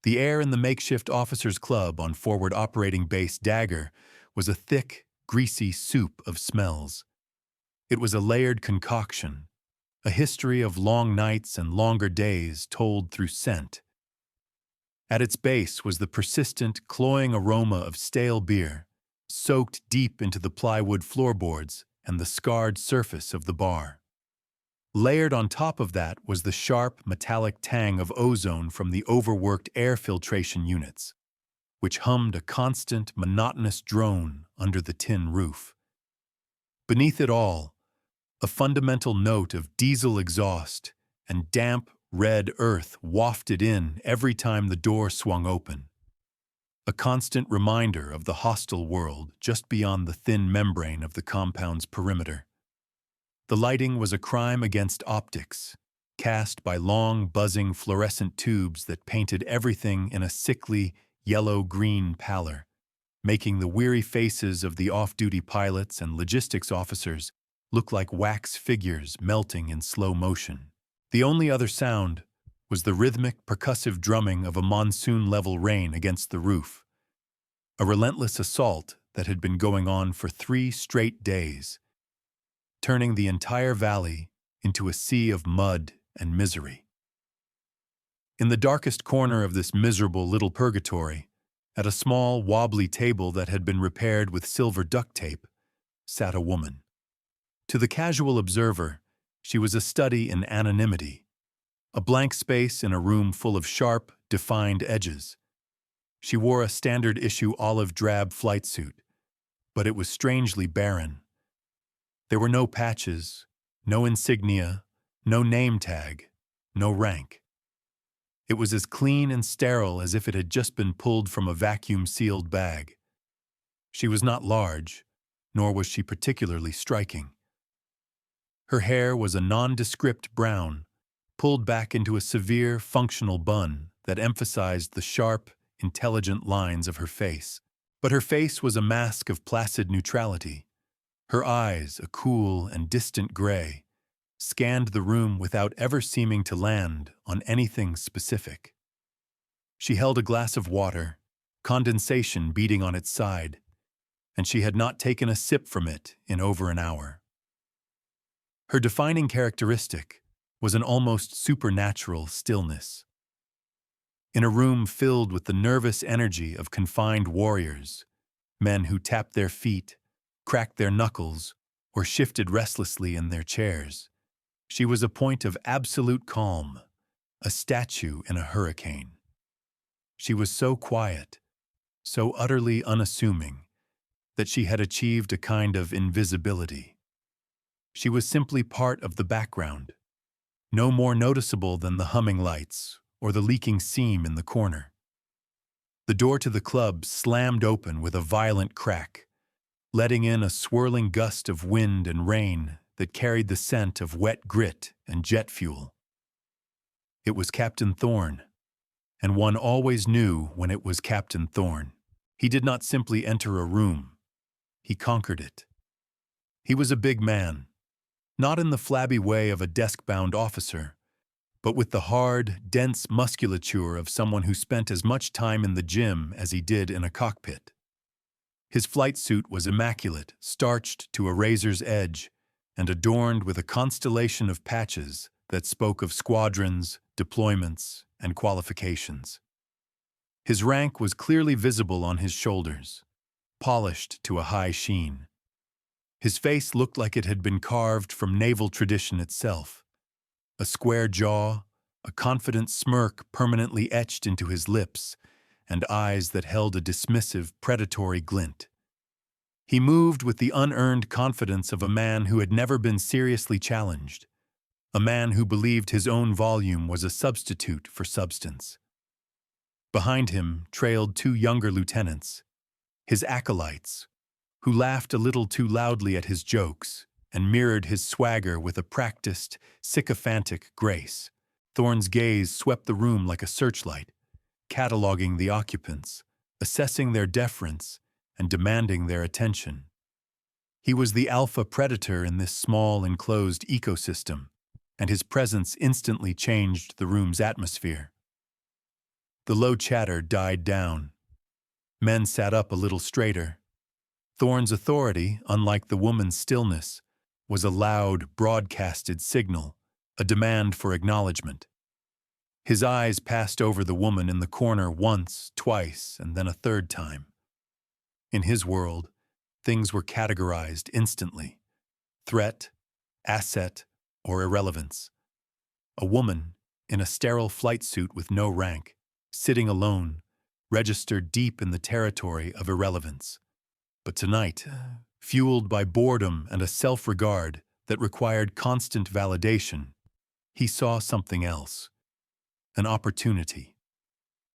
The air in the makeshift officers' club on forward operating base Dagger was a thick, greasy soup of smells. It was a layered concoction, a history of long nights and longer days told through scent. At its base was the persistent, cloying aroma of stale beer, soaked deep into the plywood floorboards and the scarred surface of the bar. Layered on top of that was the sharp, metallic tang of ozone from the overworked air filtration units, which hummed a constant, monotonous drone under the tin roof. Beneath it all, a fundamental note of diesel exhaust and damp, red earth wafted in every time the door swung open. A constant reminder of the hostile world just beyond the thin membrane of the compound's perimeter. The lighting was a crime against optics, cast by long, buzzing fluorescent tubes that painted everything in a sickly, yellow-green pallor, making the weary faces of the off-duty pilots and logistics officers look like wax figures melting in slow motion. The only other sound was the rhythmic, percussive drumming of a monsoon-level rain against the roof, a relentless assault that had been going on for 3 straight days, turning the entire valley into a sea of mud and misery. In the darkest corner of this miserable little purgatory, at a small, wobbly table that had been repaired with silver duct tape, sat a woman. To the casual observer, she was a study in anonymity, a blank space in a room full of sharp, defined edges. She wore a standard-issue olive-drab flight suit, but it was strangely barren. There were no patches, no insignia, no name tag, no rank. It was as clean and sterile as if it had just been pulled from a vacuum-sealed bag. She was not large, nor was she particularly striking. Her hair was a nondescript brown, pulled back into a severe, functional bun that emphasized the sharp, intelligent lines of her face. But her face was a mask of placid neutrality. Her eyes, a cool and distant gray, scanned the room without ever seeming to land on anything specific. She held a glass of water, condensation beating on its side, and she had not taken a sip from it in over an hour. Her defining characteristic was an almost supernatural stillness. In a room filled with the nervous energy of confined warriors, men who tapped their feet, cracked their knuckles, or shifted restlessly in their chairs, she was a point of absolute calm, a statue in a hurricane. She was so quiet, so utterly unassuming, that she had achieved a kind of invisibility. She was simply part of the background, no more noticeable than the humming lights or the leaking seam in the corner. The door to the club slammed open with a violent crack, letting in a swirling gust of wind and rain that carried the scent of wet grit and jet fuel. It was Captain Thorne, and one always knew when it was Captain Thorne. He did not simply enter a room. He conquered it. He was a big man, not in the flabby way of a desk-bound officer, but with the hard, dense musculature of someone who spent as much time in the gym as he did in a cockpit. His flight suit was immaculate, starched to a razor's edge, and adorned with a constellation of patches that spoke of squadrons, deployments, and qualifications. His rank was clearly visible on his shoulders, polished to a high sheen. His face looked like it had been carved from naval tradition itself. A square jaw, a confident smirk permanently etched into his lips, and eyes that held a dismissive, predatory glint. He moved with the unearned confidence of a man who had never been seriously challenged, a man who believed his own volume was a substitute for substance. Behind him trailed 2 younger lieutenants, his acolytes, who laughed a little too loudly at his jokes and mirrored his swagger with a practiced, sycophantic grace. Thorne's gaze swept the room like a searchlight, cataloging the occupants, assessing their deference, and demanding their attention. He was the alpha predator in this small, enclosed ecosystem, and his presence instantly changed the room's atmosphere. The low chatter died down. Men sat up a little straighter. Thorne's authority, unlike the woman's stillness, was a loud, broadcasted signal, a demand for acknowledgement. His eyes passed over the woman in the corner once, twice, and then a third time. In his world, things were categorized instantly: threat, asset, or irrelevance. A woman, in a sterile flight suit with no rank, sitting alone, registered deep in the territory of irrelevance. But tonight, fueled by boredom and a self-regard that required constant validation, he saw something else: an opportunity,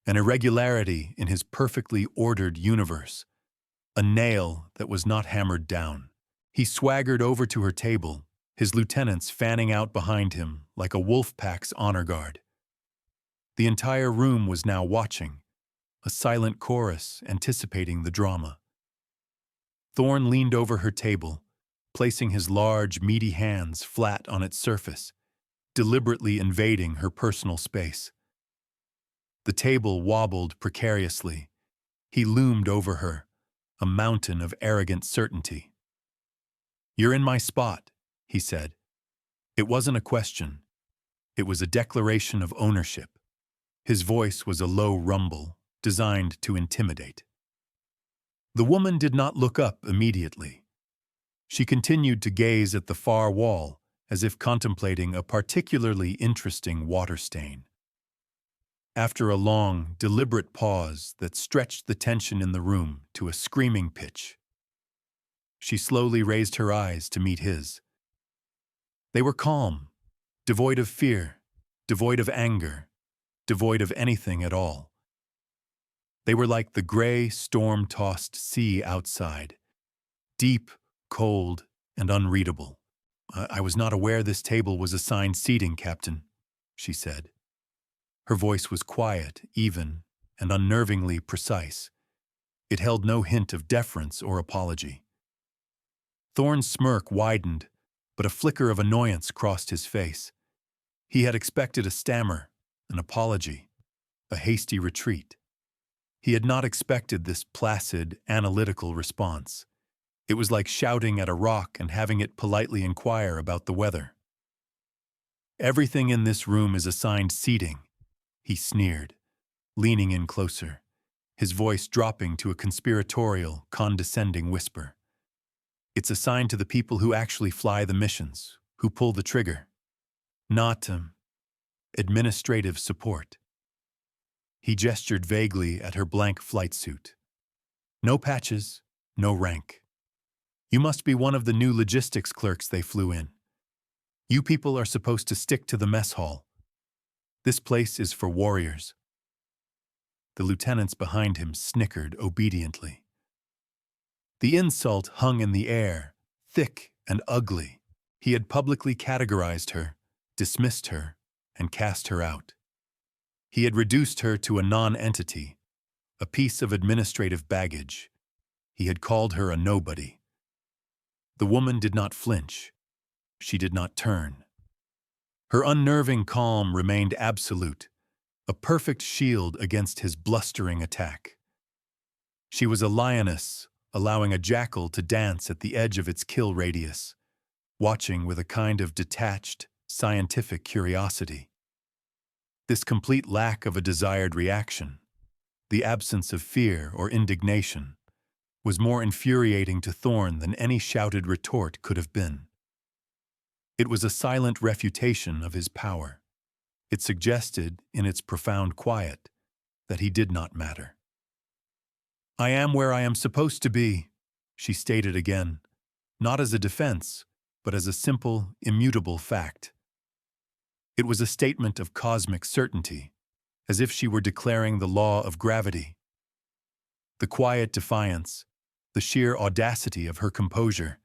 an irregularity in his perfectly ordered universe, a nail that was not hammered down. He swaggered over to her table, his lieutenants fanning out behind him like a wolf pack's honor guard. The entire room was now watching, a silent chorus anticipating the drama. Thorne leaned over her table, placing his large, meaty hands flat on its surface, deliberately invading her personal space. The table wobbled precariously. He loomed over her, a mountain of arrogant certainty. "You're in my spot," he said. It wasn't a question. It was a declaration of ownership. His voice was a low rumble, designed to intimidate. The woman did not look up immediately. She continued to gaze at the far wall, as if contemplating a particularly interesting water stain. After a long, deliberate pause that stretched the tension in the room to a screaming pitch, she slowly raised her eyes to meet his. They were calm, devoid of fear, devoid of anger, devoid of anything at all. They were like the gray, storm-tossed sea outside, deep, cold, and unreadable. "I was not aware this table was assigned seating, Captain," she said. Her voice was quiet, even, and unnervingly precise. It held no hint of deference or apology. Thorne's smirk widened, but a flicker of annoyance crossed his face. He had expected a stammer, an apology, a hasty retreat. He had not expected this placid, analytical response. It was like shouting at a rock and having it politely inquire about the weather. "Everything in this room is assigned seating," he sneered, leaning in closer, his voice dropping to a conspiratorial, condescending whisper. "It's assigned to the people who actually fly the missions, who pull the trigger, not administrative support." He gestured vaguely at her blank flight suit. "No patches, no rank. You must be one of the new logistics clerks they flew in. You people are supposed to stick to the mess hall. This place is for warriors." The lieutenants behind him snickered obediently. The insult hung in the air, thick and ugly. He had publicly categorized her, dismissed her, and cast her out. He had reduced her to a non-entity, a piece of administrative baggage. He had called her a nobody. The woman did not flinch. She did not turn. Her unnerving calm remained absolute, a perfect shield against his blustering attack. She was a lioness, allowing a jackal to dance at the edge of its kill radius, watching with a kind of detached, scientific curiosity. This complete lack of a desired reaction, the absence of fear or indignation, was more infuriating to Thorne than any shouted retort could have been. It was a silent refutation of his power. It suggested, in its profound quiet, that he did not matter. "I am where I am supposed to be," she stated again, not as a defense, but as a simple, immutable fact. It was a statement of cosmic certainty, as if she were declaring the law of gravity. The quiet defiance, the sheer audacity of her composure,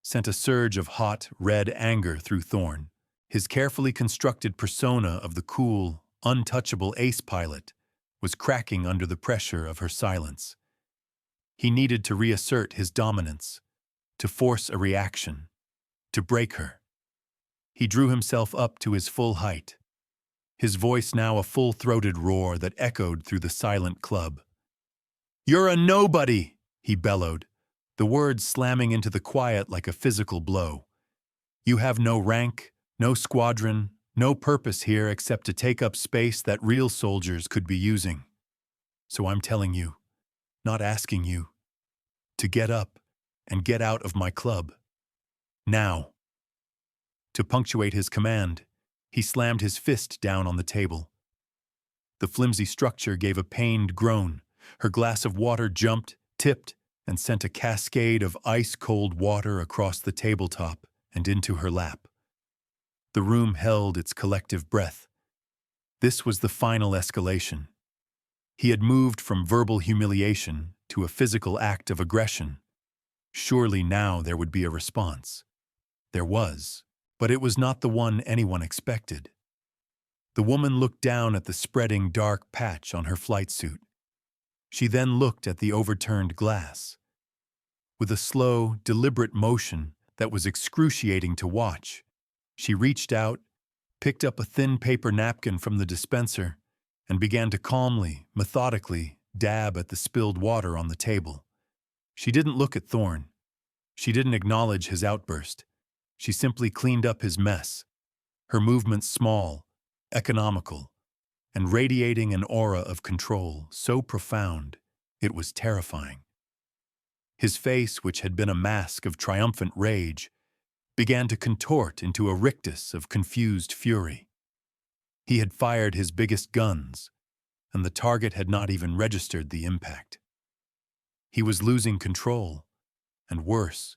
sent a surge of hot, red anger through Thorne. His carefully constructed persona of the cool, untouchable ace pilot was cracking under the pressure of her silence. He needed to reassert his dominance, to force a reaction, to break her. He drew himself up to his full height. his voice now a full-throated roar that echoed through the silent club. "You're a nobody!" he bellowed, the words slamming into the quiet like a physical blow. "You have no rank, no squadron, no purpose here except to take up space that real soldiers could be using. So I'm telling you, not asking you, to get up and get out of my club. Now." To punctuate his command, he slammed his fist down on the table. The flimsy structure gave a pained groan. Her glass of water jumped, tipped, and sent a cascade of ice-cold water across the tabletop and into her lap. The room held its collective breath. This was the final escalation. He had moved from verbal humiliation to a physical act of aggression. Surely now there would be a response. There was, but it was not the one anyone expected. The woman looked down at the spreading dark patch on her flight suit. She then looked at the overturned glass. With a slow, deliberate motion that was excruciating to watch, she reached out, picked up a thin paper napkin from the dispenser, and began to calmly, methodically dab at the spilled water on the table. She didn't look at Thorne. She didn't acknowledge his outburst. She simply cleaned up his mess, her movements small, economical, and radiating an aura of control so profound it was terrifying. His face, which had been a mask of triumphant rage, began to contort into a rictus of confused fury. He had fired his biggest guns, and the target had not even registered the impact. He was losing control, and worse,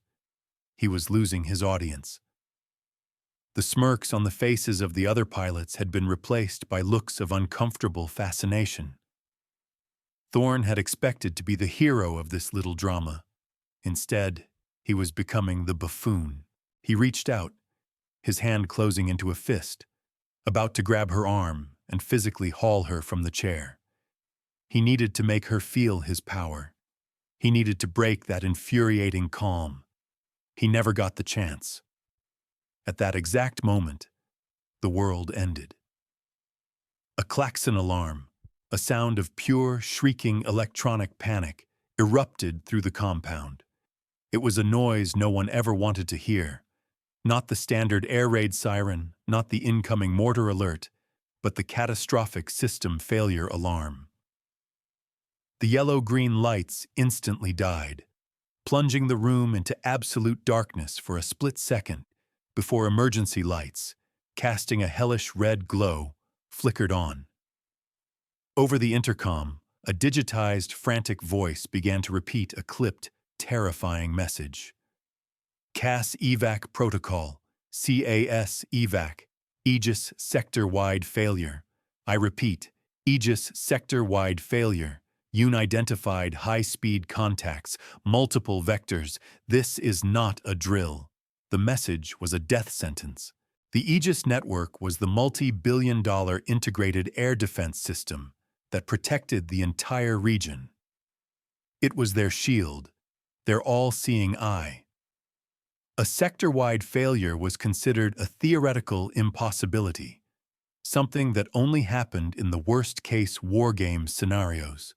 he was losing his audience. The smirks on the faces of the other pilots had been replaced by looks of uncomfortable fascination. Thorne had expected to be the hero of this little drama. Instead, he was becoming the buffoon. He reached out, his hand closing into a fist, about to grab her arm and physically haul her from the chair. He needed to make her feel his power. He needed to break that infuriating calm. He never got the chance. At that exact moment, the world ended. A klaxon alarm, a sound of pure, shrieking electronic panic, erupted through the compound. It was a noise no one ever wanted to hear. Not the standard air raid siren, not the incoming mortar alert, but the catastrophic system failure alarm. The yellow-green lights instantly died, plunging the room into absolute darkness for a split second before emergency lights, casting a hellish red glow, flickered on. Over the intercom, a digitized, frantic voice began to repeat a clipped, terrifying message. CAS evac protocol, CAS evac, Aegis sector-wide failure. I repeat, Aegis sector-wide failure. Unidentified high-speed contacts, multiple vectors. This is not a drill. The message was a death sentence. The Aegis network was the multi-billion-dollar integrated air defense system that protected the entire region. It was their shield, their all-seeing eye. A sector-wide failure was considered a theoretical impossibility, something that only happened in the worst-case wargame scenarios.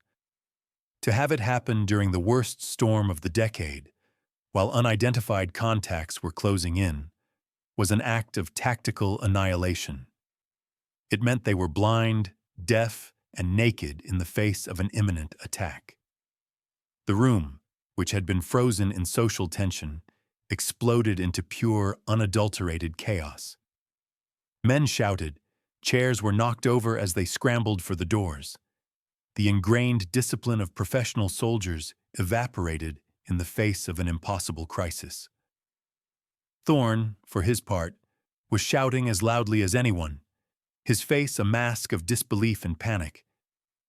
To have it happen during the worst storm of the decade, while unidentified contacts were closing in, was an act of tactical annihilation. It meant they were blind, deaf, and naked in the face of an imminent attack. The room, which had been frozen in social tension, exploded into pure, unadulterated chaos. Men shouted, chairs were knocked over as they scrambled for the doors. The ingrained discipline of professional soldiers evaporated in the face of an impossible crisis. Thorne, for his part, was shouting as loudly as anyone, his face a mask of disbelief and panic.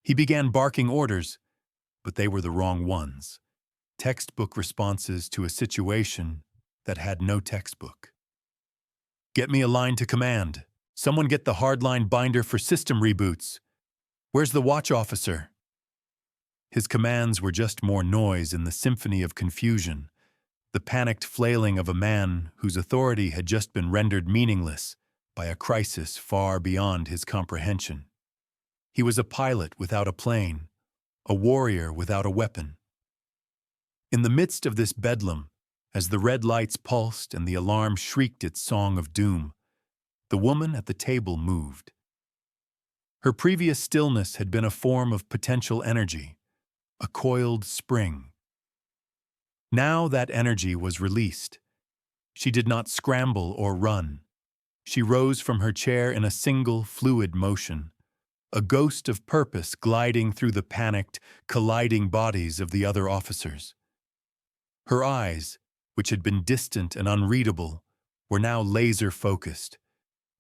He began barking orders, but they were the wrong ones. Textbook responses to a situation that had no textbook. Get me a line to command. Someone get the hardline binder for system reboots. Where's the watch officer? His commands were just more noise in the symphony of confusion, the panicked flailing of a man whose authority had just been rendered meaningless by a crisis far beyond his comprehension. He was a pilot without a plane, a warrior without a weapon. In the midst of this bedlam, as the red lights pulsed and the alarm shrieked its song of doom, the woman at the table moved. Her previous stillness had been a form of potential energy, a coiled spring. Now that energy was released. She did not scramble or run. She rose from her chair in a single, fluid motion, a ghost of purpose gliding through the panicked, colliding bodies of the other officers. Her eyes, which had been distant and unreadable, were now laser-focused,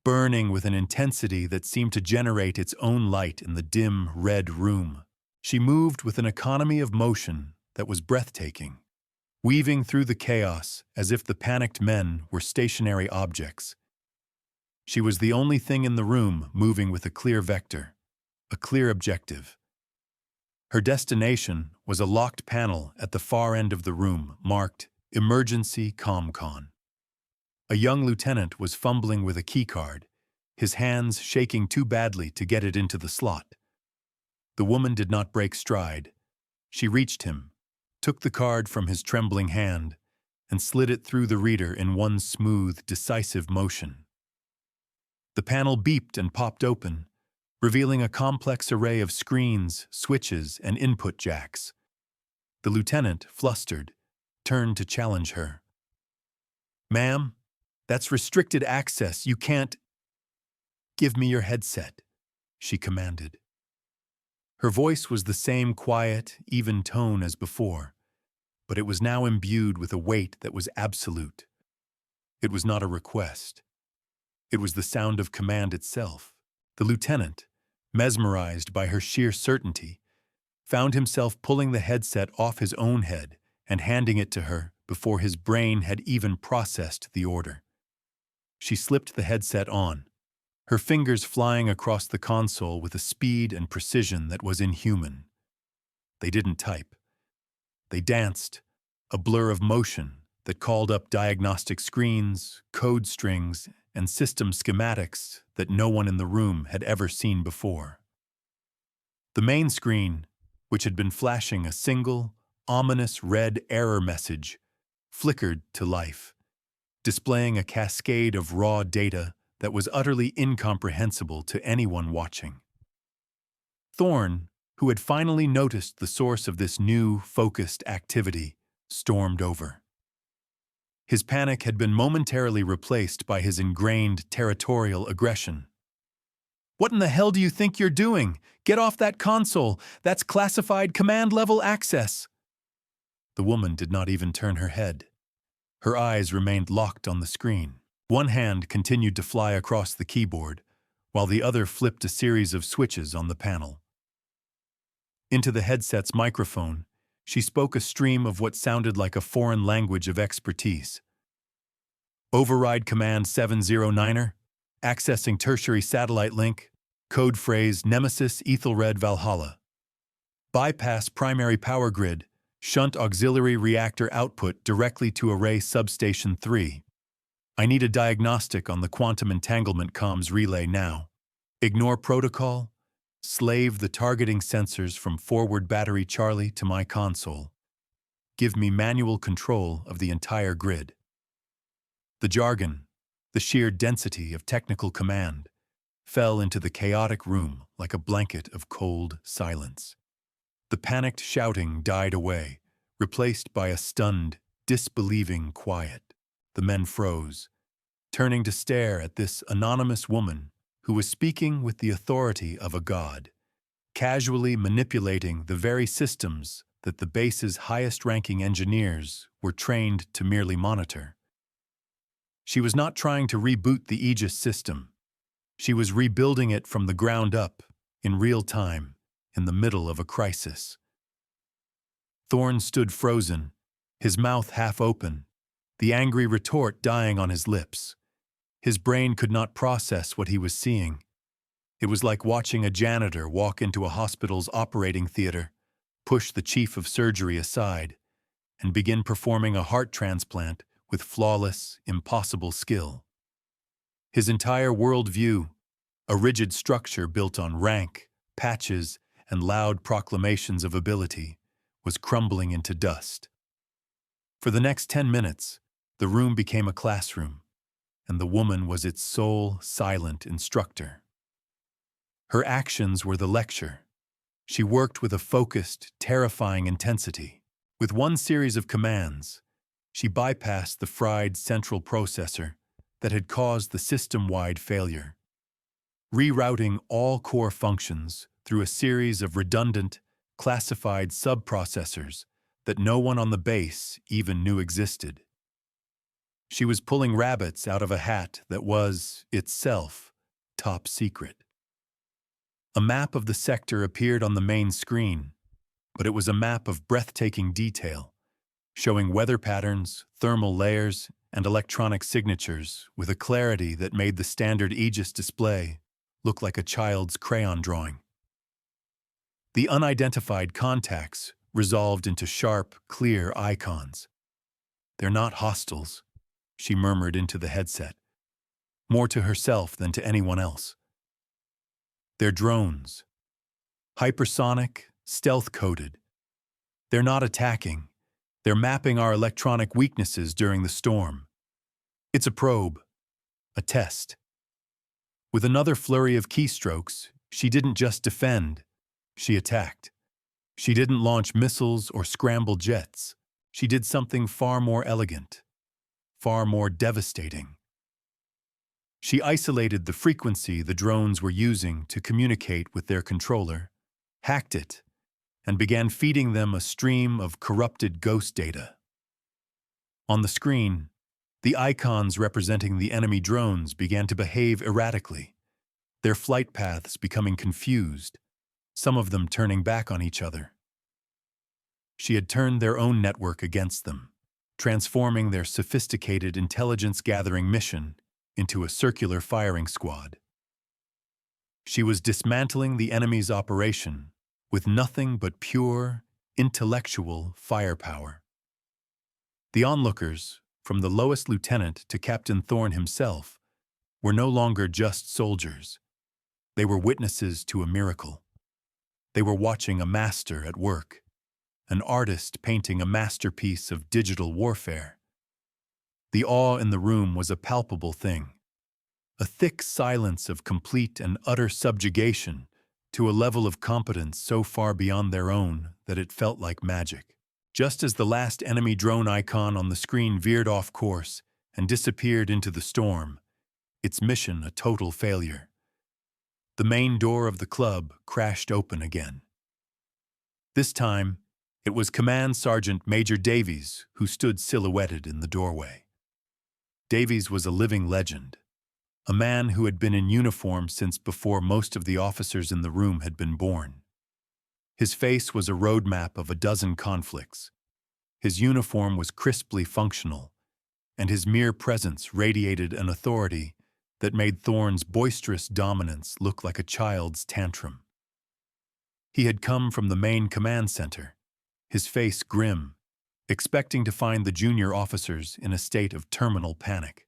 burning with an intensity that seemed to generate its own light in the dim, red room. She moved with an economy of motion that was breathtaking, weaving through the chaos as if the panicked men were stationary objects. She was the only thing in the room moving with a clear vector, a clear objective. Her destination was a locked panel at the far end of the room marked Emergency ComCon. A young lieutenant was fumbling with a keycard, his hands shaking too badly to get it into the slot. The woman did not break stride. She reached him, took the card from his trembling hand, and slid it through the reader in one smooth, decisive motion. The panel beeped and popped open, revealing a complex array of screens, switches, and input jacks. The lieutenant, flustered, turned to challenge her. "Ma'am, that's restricted access. You can't—" "Give me your headset," she commanded. Her voice was the same quiet, even tone as before, but it was now imbued with a weight that was absolute. It was not a request. It was the sound of command itself. The lieutenant, mesmerized by her sheer certainty, found himself pulling the headset off his own head and handing it to her before his brain had even processed the order. She slipped the headset on, her fingers flying across the console with a speed and precision that was inhuman. They didn't type. They danced, a blur of motion that called up diagnostic screens, code strings, and system schematics that no one in the room had ever seen before. The main screen, which had been flashing a single, ominous red error message, flickered to life, displaying a cascade of raw data that was utterly incomprehensible to anyone watching. Thorne, who had finally noticed the source of this new, focused activity, stormed over. His panic had been momentarily replaced by his ingrained territorial aggression. "What in the hell do you think you're doing? Get off that console! That's classified command-level access!" The woman did not even turn her head. Her eyes remained locked on the screen. One hand continued to fly across the keyboard, while the other flipped a series of switches on the panel. Into the headset's microphone, she spoke a stream of what sounded like a foreign language of expertise. "Override command 709er, accessing tertiary satellite link, code phrase Nemesis Ethelred Valhalla. Bypass primary power grid, shunt auxiliary reactor output directly to array substation 3. I need a diagnostic on the quantum entanglement comms relay now. Ignore protocol. Slave the targeting sensors from forward battery Charlie to my console. Give me manual control of the entire grid." The jargon, the sheer density of technical command, fell into the chaotic room like a blanket of cold silence. The panicked shouting died away, replaced by a stunned, disbelieving quiet. The men froze, turning to stare at this anonymous woman who was speaking with the authority of a god, casually manipulating the very systems that the base's highest-ranking engineers were trained to merely monitor. She was not trying to reboot the Aegis system. She was rebuilding it from the ground up, in real time, in the middle of a crisis. Thorne stood frozen, his mouth half open, the angry retort dying on his lips. His brain could not process what he was seeing. It was like watching a janitor walk into a hospital's operating theater, push the chief of surgery aside, and begin performing a heart transplant with flawless, impossible skill. His entire worldview, a rigid structure built on rank, patches, and loud proclamations of ability, was crumbling into dust. For the next 10 minutes, the room became a classroom, and the woman was its sole, silent instructor. Her actions were the lecture. She worked with a focused, terrifying intensity. With one series of commands, she bypassed the fried central processor that had caused the system-wide failure, rerouting all core functions through a series of redundant, classified subprocessors that no one on the base even knew existed. She was pulling rabbits out of a hat that was, itself, top secret. A map of the sector appeared on the main screen, but it was a map of breathtaking detail, showing weather patterns, thermal layers, and electronic signatures with a clarity that made the standard Aegis display look like a child's crayon drawing. The unidentified contacts resolved into sharp, clear icons. "They're not hostiles," she murmured into the headset, more to herself than to anyone else. "They're drones. Hypersonic, stealth-coded. They're not attacking. They're mapping our electronic weaknesses during the storm. It's a probe, a test." With another flurry of keystrokes, she didn't just defend, she attacked. She didn't launch missiles or scramble jets. She did something far more elegant, far more devastating. She isolated the frequency the drones were using to communicate with their controller, hacked it, and began feeding them a stream of corrupted ghost data. On the screen, the icons representing the enemy drones began to behave erratically, their flight paths becoming confused, some of them turning back on each other. She had turned their own network against them, transforming their sophisticated intelligence-gathering mission into a circular firing squad. She was dismantling the enemy's operation with nothing but pure, intellectual firepower. The onlookers, from the lowest lieutenant to Captain Thorne himself, were no longer just soldiers. They were witnesses to a miracle. They were watching a master at work, an artist painting a masterpiece of digital warfare. The awe in the room was a palpable thing, a thick silence of complete and utter subjugation to a level of competence so far beyond their own that it felt like magic. Just as the last enemy drone icon on the screen veered off course and disappeared into the storm, its mission a total failure, the main door of the club crashed open again. This time, it was Command Sergeant Major Davies who stood silhouetted in the doorway. Davies was a living legend, a man who had been in uniform since before most of the officers in the room had been born. His face was a roadmap of a dozen conflicts. His uniform was crisply functional, and his mere presence radiated an authority that made Thorne's boisterous dominance look like a child's tantrum. He had come from the main command center, his face grim, expecting to find the junior officers in a state of terminal panic.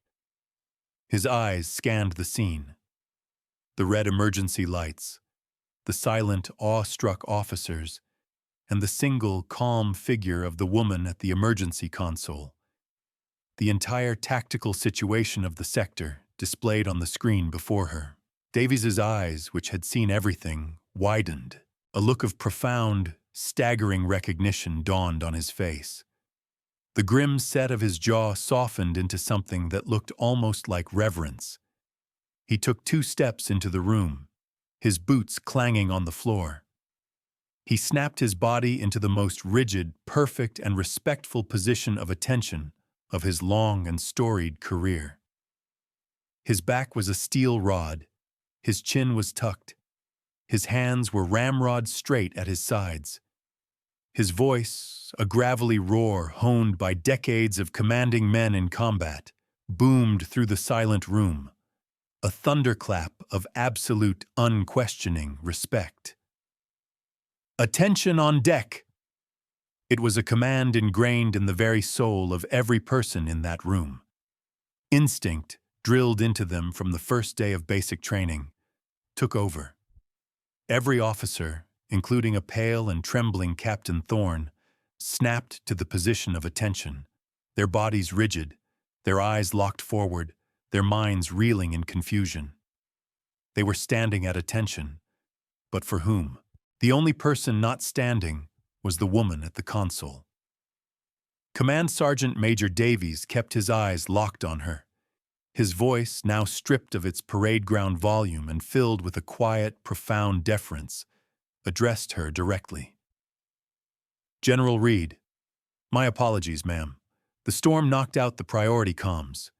His eyes scanned the scene. The red emergency lights, the silent, awe-struck officers, and the single, calm figure of the woman at the emergency console. The entire tactical situation of the sector displayed on the screen before her. Davies's eyes, which had seen everything, widened. A look of profound, staggering recognition dawned on his face. The grim set of his jaw softened into something that looked almost like reverence. He took 2 steps into the room, his boots clanging on the floor. He snapped his body into the most rigid, perfect, and respectful position of attention of his long and storied career. His back was a steel rod, his chin was tucked, his hands were ramrod straight at his sides. His voice, a gravelly roar honed by decades of commanding men in combat, boomed through the silent room, a thunderclap of absolute, unquestioning respect. "Attention on deck!" It was a command ingrained in the very soul of every person in that room. Instinct drilled into them from the first day of basic training, took over. Every officer, including a pale and trembling Captain Thorne, snapped to the position of attention, their bodies rigid, their eyes locked forward, their minds reeling in confusion. They were standing at attention, but for whom? The only person not standing was the woman at the console. Command Sergeant Major Davies kept his eyes locked on her. His voice, now stripped of its parade ground volume and filled with a quiet, profound deference, addressed her directly. "General Reed, my apologies, ma'am. The storm knocked out the priority comms.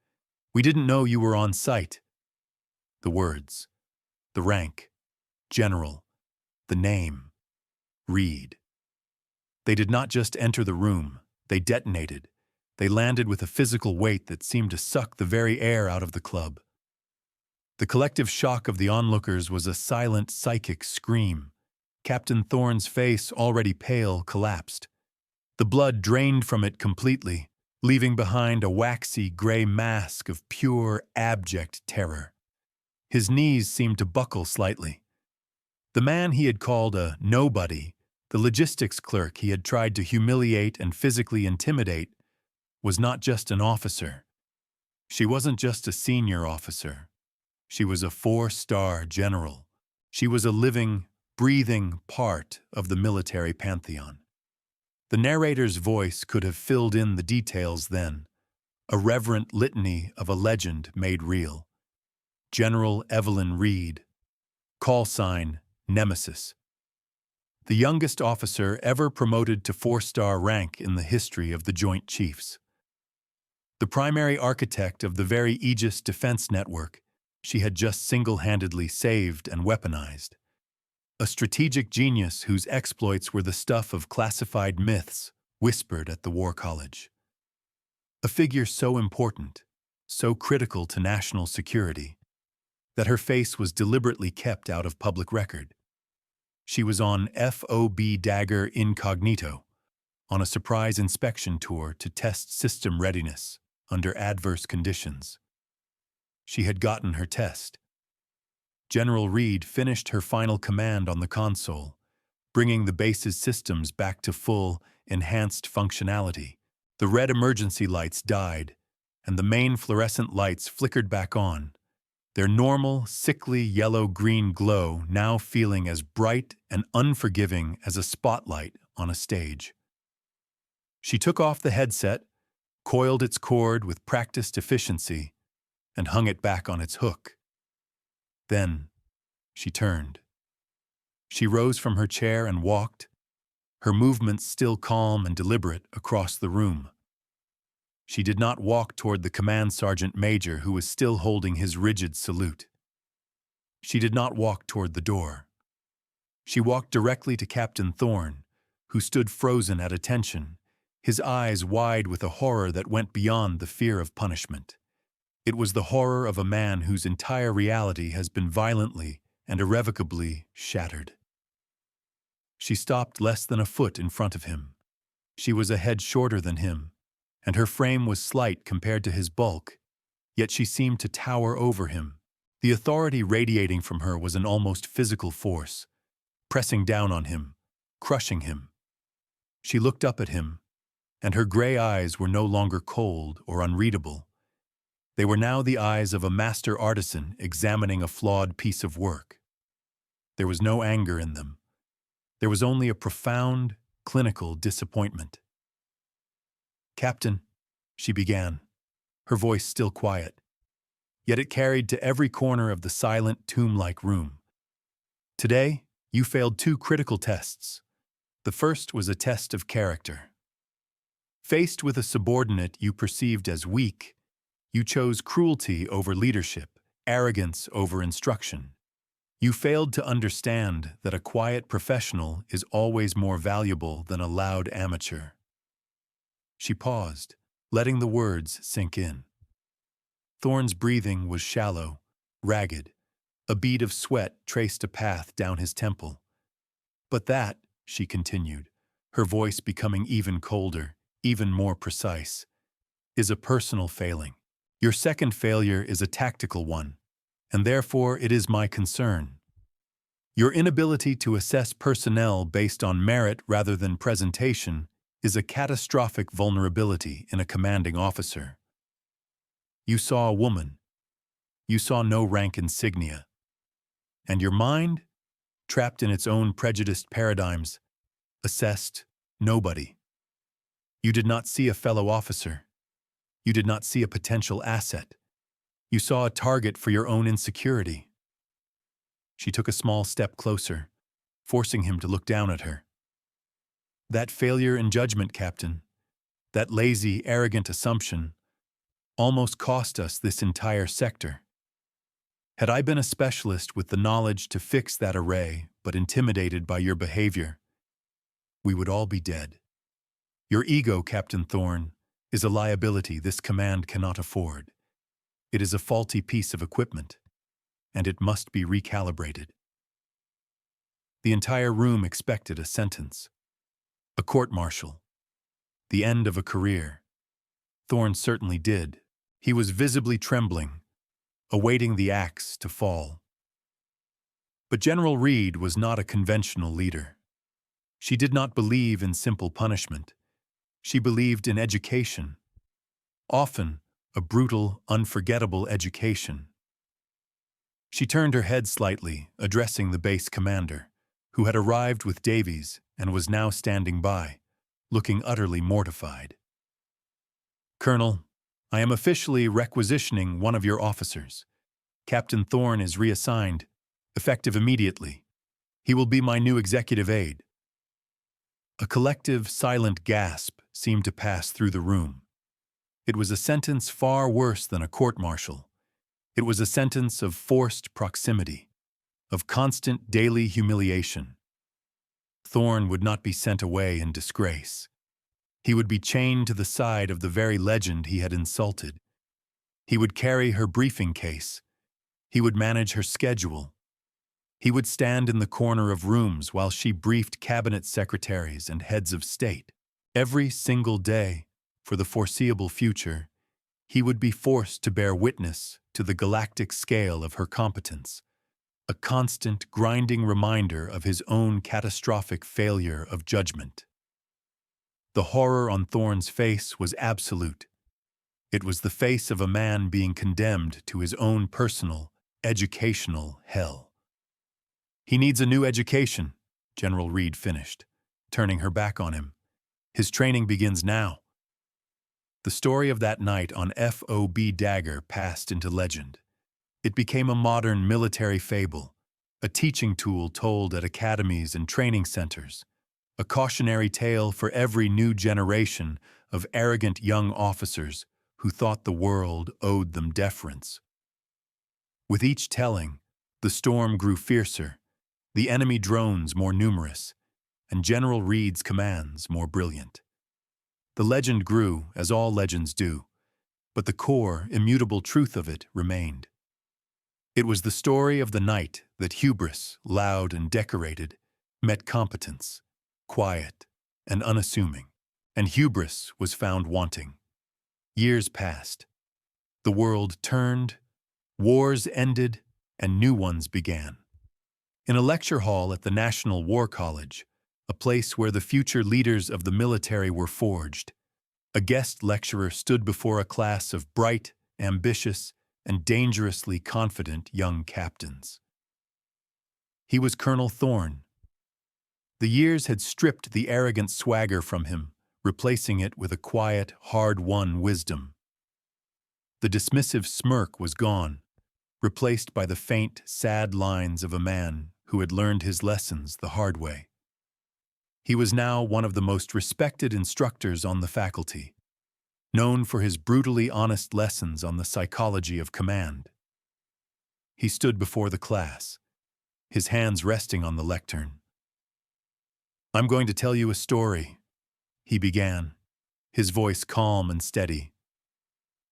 We didn't know you were on site." The words, the rank, General, the name, Reed. They did not just enter the room, they detonated. They landed with a physical weight that seemed to suck the very air out of the club. The collective shock of the onlookers was a silent, psychic scream. Captain Thorne's face, already pale, collapsed. The blood drained from it completely, leaving behind a waxy gray mask of pure, abject terror. His knees seemed to buckle slightly. The man he had called a nobody, the logistics clerk he had tried to humiliate and physically intimidate, was not just an officer. She wasn't just a senior officer. She was a 4-star general. She was a living, breathing part of the military pantheon. The narrator's voice could have filled in the details then, a reverent litany of a legend made real. General Evelyn Reed, call sign Nemesis. The youngest officer ever promoted to 4-star rank in the history of the Joint Chiefs. The primary architect of the very Aegis defense network she had just single-handedly saved and weaponized. A strategic genius whose exploits were the stuff of classified myths whispered at the War College. A figure so important, so critical to national security, that her face was deliberately kept out of public record. She was on FOB Dagger incognito, on a surprise inspection tour to test system readiness under adverse conditions. She had gotten her test. General Reed finished her final command on the console, bringing the base's systems back to full, enhanced functionality. The red emergency lights died, and the main fluorescent lights flickered back on, their normal, sickly yellow-green glow now feeling as bright and unforgiving as a spotlight on a stage. She took off the headset, coiled its cord with practiced efficiency, and hung it back on its hook. Then, she turned. She rose from her chair and walked, her movements still calm and deliberate, across the room. She did not walk toward the command sergeant major who was still holding his rigid salute. She did not walk toward the door. She walked directly to Captain Thorne, who stood frozen at attention, his eyes wide with a horror that went beyond the fear of punishment. It was the horror of a man whose entire reality has been violently and irrevocably shattered. She stopped less than a foot in front of him. She was a head shorter than him, and her frame was slight compared to his bulk, yet she seemed to tower over him. The authority radiating from her was an almost physical force, pressing down on him, crushing him. She looked up at him, and her gray eyes were no longer cold or unreadable. They were now the eyes of a master artisan examining a flawed piece of work. There was no anger in them. There was only a profound, clinical disappointment. "Captain," she began, her voice still quiet, yet it carried to every corner of the silent, tomb-like room. "Today, you failed 2 critical tests. The first was a test of character. Faced with a subordinate you perceived as weak, you chose cruelty over leadership, arrogance over instruction. You failed to understand that a quiet professional is always more valuable than a loud amateur." She paused, letting the words sink in. Thorne's breathing was shallow, ragged. A bead of sweat traced a path down his temple. "But that," she continued, her voice becoming even colder, even more precise, "is a personal failing. Your second failure is a tactical one, and therefore it is my concern. Your inability to assess personnel based on merit rather than presentation is a catastrophic vulnerability in a commanding officer. You saw a woman. You saw no rank insignia. And your mind, trapped in its own prejudiced paradigms, assessed nobody. You did not see a fellow officer. You did not see a potential asset. You saw a target for your own insecurity. She took a small step closer, forcing him to look down at her. That failure in judgment, Captain, that lazy, arrogant assumption, almost cost us this entire sector. Had I been a specialist with the knowledge to fix that array, but intimidated by your behavior, we would all be dead. Your ego, Captain Thorne, is a liability this command cannot afford. It is a faulty piece of equipment, and it must be recalibrated. The entire room expected a sentence. A court-martial. The end of a career. Thorne certainly did. He was visibly trembling, awaiting the axe to fall. But General Reed was not a conventional leader. She did not believe in simple punishment. She believed in education. Often, a brutal, unforgettable education. She turned her head slightly, addressing the base commander, who had arrived with Davies and was now standing by, looking utterly mortified. Colonel, I am officially requisitioning one of your officers. Captain Thorne is reassigned, effective immediately. He will be my new executive aide. A collective, silent gasp seemed to pass through the room. It was a sentence far worse than a court-martial. It was a sentence of forced proximity, of constant daily humiliation. Thorne would not be sent away in disgrace. He would be chained to the side of the very legend he had insulted. He would carry her briefing case. He would manage her schedule. He would stand in the corner of rooms while she briefed cabinet secretaries and heads of state. Every single day, for the foreseeable future, he would be forced to bear witness to the galactic scale of her competence, a constant, grinding reminder of his own catastrophic failure of judgment. The horror on Thorne's face was absolute. It was the face of a man being condemned to his own personal, educational hell. He needs a new education, General Reed finished, turning her back on him. His training begins now. The story of that night on FOB Dagger passed into legend. It became a modern military fable, a teaching tool told at academies and training centers, a cautionary tale for every new generation of arrogant young officers who thought the world owed them deference. With each telling, the storm grew fiercer, the enemy drones more numerous, and General Reed's commands more brilliant. The legend grew, as all legends do, but the core, immutable truth of it remained. It was the story of the night that hubris, loud and decorated, met competence, quiet and unassuming, and hubris was found wanting. Years passed. The world turned, wars ended, and new ones began. In a lecture hall at the National War College, a place where the future leaders of the military were forged, a guest lecturer stood before a class of bright, ambitious, and dangerously confident young captains. He was Colonel Thorne. The years had stripped the arrogant swagger from him, replacing it with a quiet, hard-won wisdom. The dismissive smirk was gone, replaced by the faint, sad lines of a man who had learned his lessons the hard way. He was now one of the most respected instructors on the faculty, known for his brutally honest lessons on the psychology of command. He stood before the class, his hands resting on the lectern. "I'm going to tell you a story," he began, his voice calm and steady.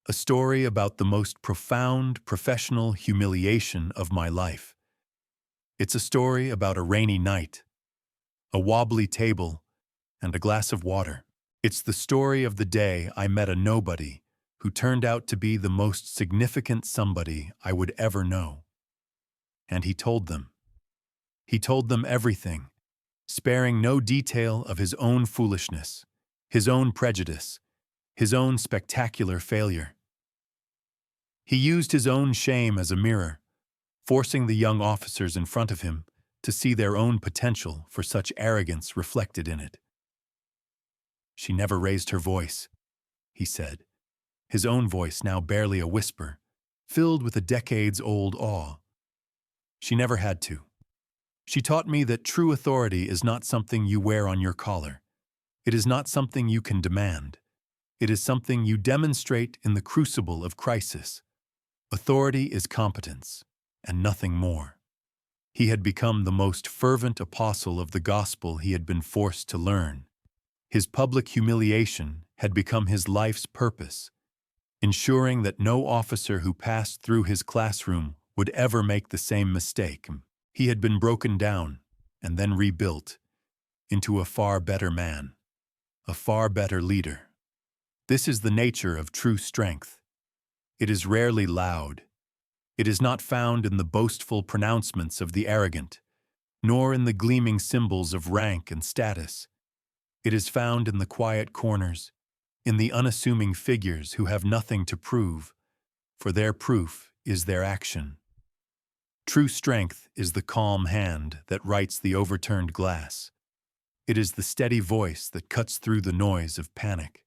"A story about the most profound professional humiliation of my life. It's a story about a rainy night, a wobbly table, and a glass of water. It's the story of the day I met a nobody who turned out to be the most significant somebody I would ever know. And he told them. He told them everything, sparing no detail of his own foolishness, his own prejudice, his own spectacular failure. He used his own shame as a mirror, forcing the young officers in front of him to see their own potential for such arrogance reflected in it. "She never raised her voice," he said, his own voice now barely a whisper, filled with a decades-old awe. "She never had to. She taught me that true authority is not something you wear on your collar. It is not something you can demand. It is something you demonstrate in the crucible of crisis. Authority is competence, and nothing more." He had become the most fervent apostle of the gospel he had been forced to learn. His public humiliation had become his life's purpose, ensuring that no officer who passed through his classroom would ever make the same mistake. He had been broken down and then rebuilt into a far better man, a far better leader. This is the nature of true strength. It is rarely loud. It is not found in the boastful pronouncements of the arrogant, nor in the gleaming symbols of rank and status. It is found in the quiet corners, in the unassuming figures who have nothing to prove, for their proof is their action. True strength is the calm hand that rights the overturned glass. It is the steady voice that cuts through the noise of panic.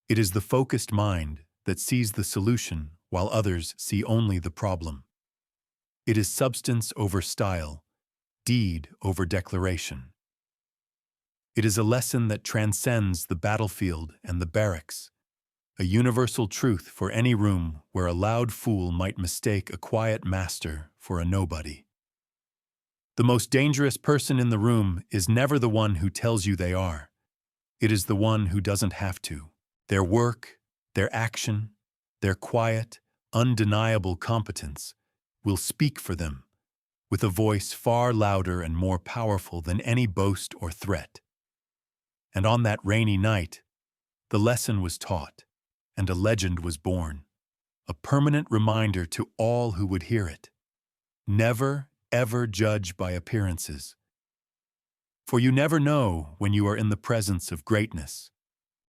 It is the focused mind that sees the solution while others see only the problem. It is substance over style, deed over declaration. It is a lesson that transcends the battlefield and the barracks, a universal truth for any room where a loud fool might mistake a quiet master for a nobody. The most dangerous person in the room is never the one who tells you they are. It is the one who doesn't have to. Their work, their action, their quiet, undeniable competence will speak for them with a voice far louder and more powerful than any boast or threat. And on that rainy night, the lesson was taught, and a legend was born, a permanent reminder to all who would hear it. Never, ever judge by appearances. For you never know when you are in the presence of greatness.